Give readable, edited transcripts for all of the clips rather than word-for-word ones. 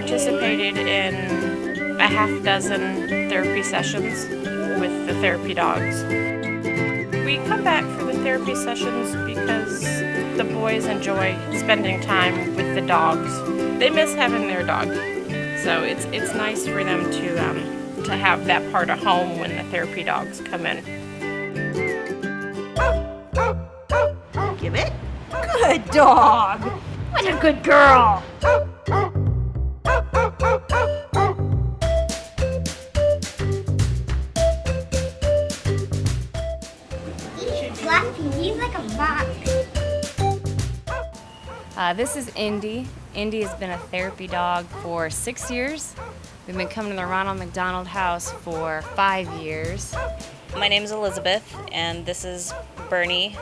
participated in a half dozen therapy sessions with the therapy dogs. We come back for the therapy sessions because the boys enjoy spending time with the dogs. They miss having their dog, so it's nice for them to have that part of home when the therapy dogs come in. Give it. Good dog. What a good girl. He's fluffy. He's like a box. This is Indy. Indy has been a therapy dog for 6 years. We've been coming to the Ronald McDonald House for 5 years. My name is Elizabeth, and this is Bernie.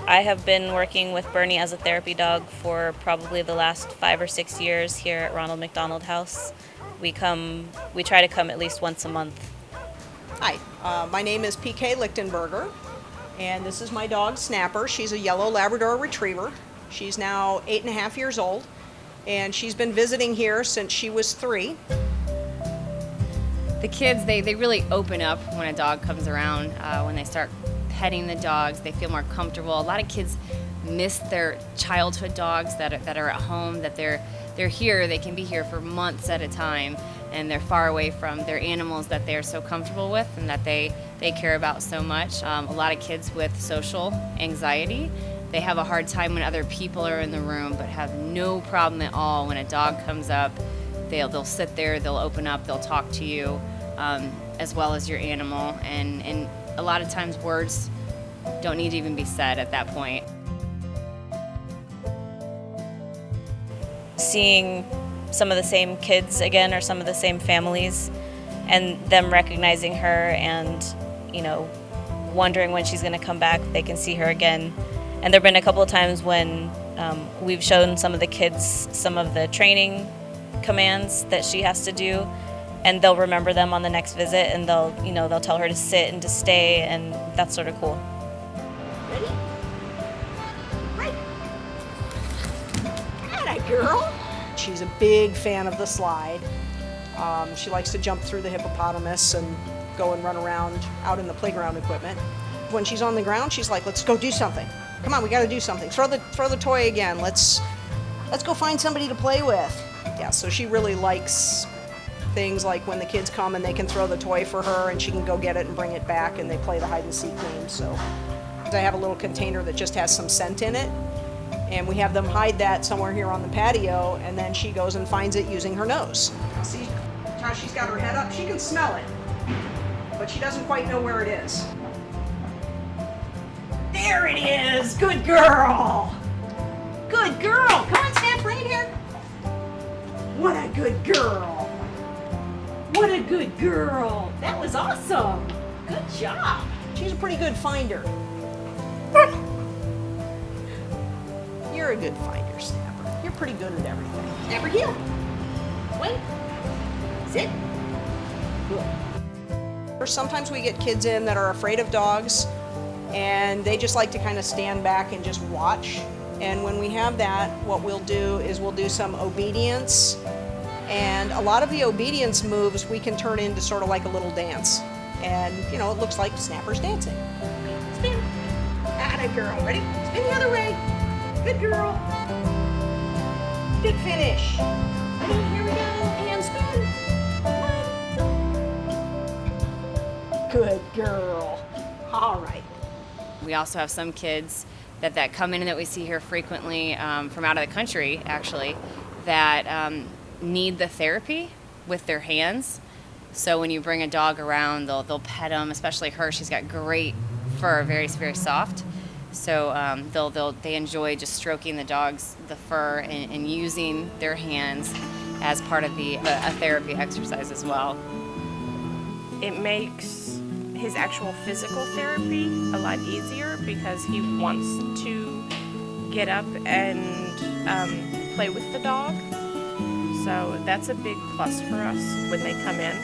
I have been working with Bernie as a therapy dog for probably the last 5 or 6 years here at Ronald McDonald House. We try to come at least once a month. Hi, my name is PK Lichtenberger, and this is my dog Snapper. She's a yellow Labrador Retriever. She's now 8.5 years old, and she's been visiting here since she was 3. The kids, they really open up when a dog comes around. When they start petting the dogs, they feel more comfortable. A lot of kids miss their childhood dogs that are at home, that they're here, they can be here for months at a time, and they're far away from their animals that they're so comfortable with and that they care about so much. A lot of kids with social anxiety, they have a hard time when other people are in the room, but have no problem at all when a dog comes up. They'll sit there, they'll open up, they'll talk to you, as well as your animal, and a lot of times words don't need to even be said at that point. Seeing some of the same kids again, or some of the same families, and them recognizing her and, wondering when she's going to come back, they can see her again. And there have been a couple of times when we've shown some of the kids some of the training commands that she has to do, and they'll remember them on the next visit, and they'll tell her to sit and to stay, and that's sort of cool. Ready? Right. Atta girl. She's a big fan of the slide. She likes to jump through the hippopotamus and go and run around out in the playground equipment. When she's on the ground, she's like, let's go do something. Come on, we gotta do something. Throw the toy again. Let's go find somebody to play with. Yeah, so she really likes things like when the kids come and they can throw the toy for her and she can go get it and bring it back, and they play the hide and seek game. So I have a little container that just has some scent in it, and we have them hide that somewhere here on the patio, and then she goes and finds it using her nose. See how she's got her head up? She can smell it, but she doesn't quite know where it is. There it is! Good girl! Good girl! Come on, Snap, bring it here. What a good girl! What a good girl! That was awesome! Good job! She's a pretty good finder. You're a good finder, Snapper. You're pretty good at everything. Snapper, heel. Wait. Sit. Good. Sometimes we get kids in that are afraid of dogs, and they just like to kind of stand back and just watch. And when we have that, what we'll do is we'll do some obedience. And a lot of the obedience moves we can turn into sort of like a little dance. And, it looks like Snapper's dancing. Spin. Atta girl. Ready? Spin the other way. Good girl. Good finish. Ready? Here we go. And spin. Good girl. All right. We also have some kids that come in and that we see here frequently from out of the country, actually, that need the therapy with their hands. So when you bring a dog around, they'll pet them, especially her. She's got great fur, very, very soft. So they enjoy just stroking the fur and using their hands as part of a therapy exercise as well. It makes his actual physical therapy a lot easier because he wants to get up and play with the dog. So that's a big plus for us when they come in.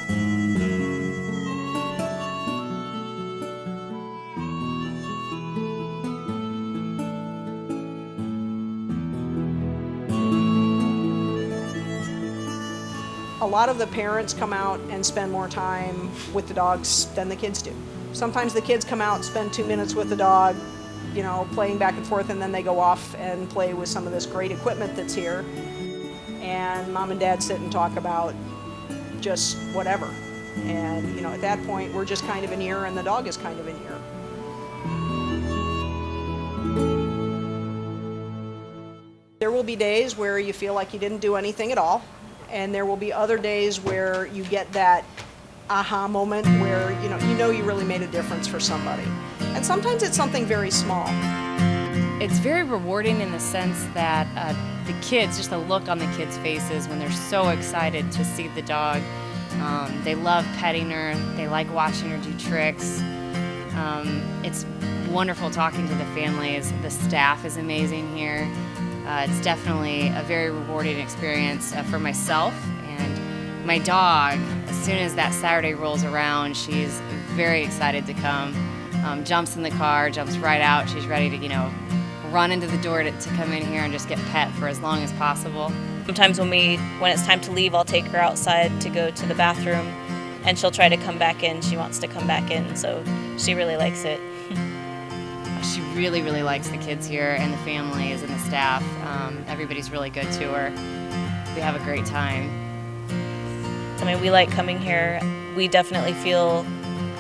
A lot of the parents come out and spend more time with the dogs than the kids do. Sometimes the kids come out and spend 2 minutes with the dog, you know, playing back and forth, and then they go off and play with some of this great equipment that's here. And mom and dad sit and talk about just whatever. And, you know, at that point, we're just kind of an ear and the dog is kind of an ear. There will be days where you feel like you didn't do anything at all. And there will be other days where you get that aha moment where, you know you really made a difference for somebody. And sometimes it's something very small. It's very rewarding in the sense that the kids, just the look on the kids' faces when they're so excited to see the dog. They love petting her, they like watching her do tricks. It's wonderful talking to the families. The staff is amazing here. It's definitely a very rewarding experience for myself and my dog. As soon as that Saturday rolls around, she's very excited to come. Jumps in the car, jumps right out. She's ready to, you know, run into the door to come in here and just get pet for as long as possible. Sometimes when it's time to leave, I'll take her outside to go to the bathroom, and she'll try to come back in. She wants to come back in, so she really likes it. She really, really likes the kids here and the families and the staff. Everybody's really good to her. We have a great time. I mean, we like coming here. We definitely feel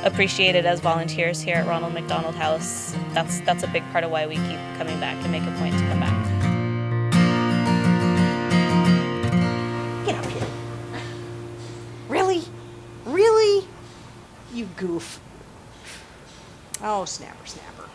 appreciated as volunteers here at Ronald McDonald House. That's a big part of why we keep coming back and make a point to come back. Get up here. Really? Really? You goof. Oh, snapper, snapper.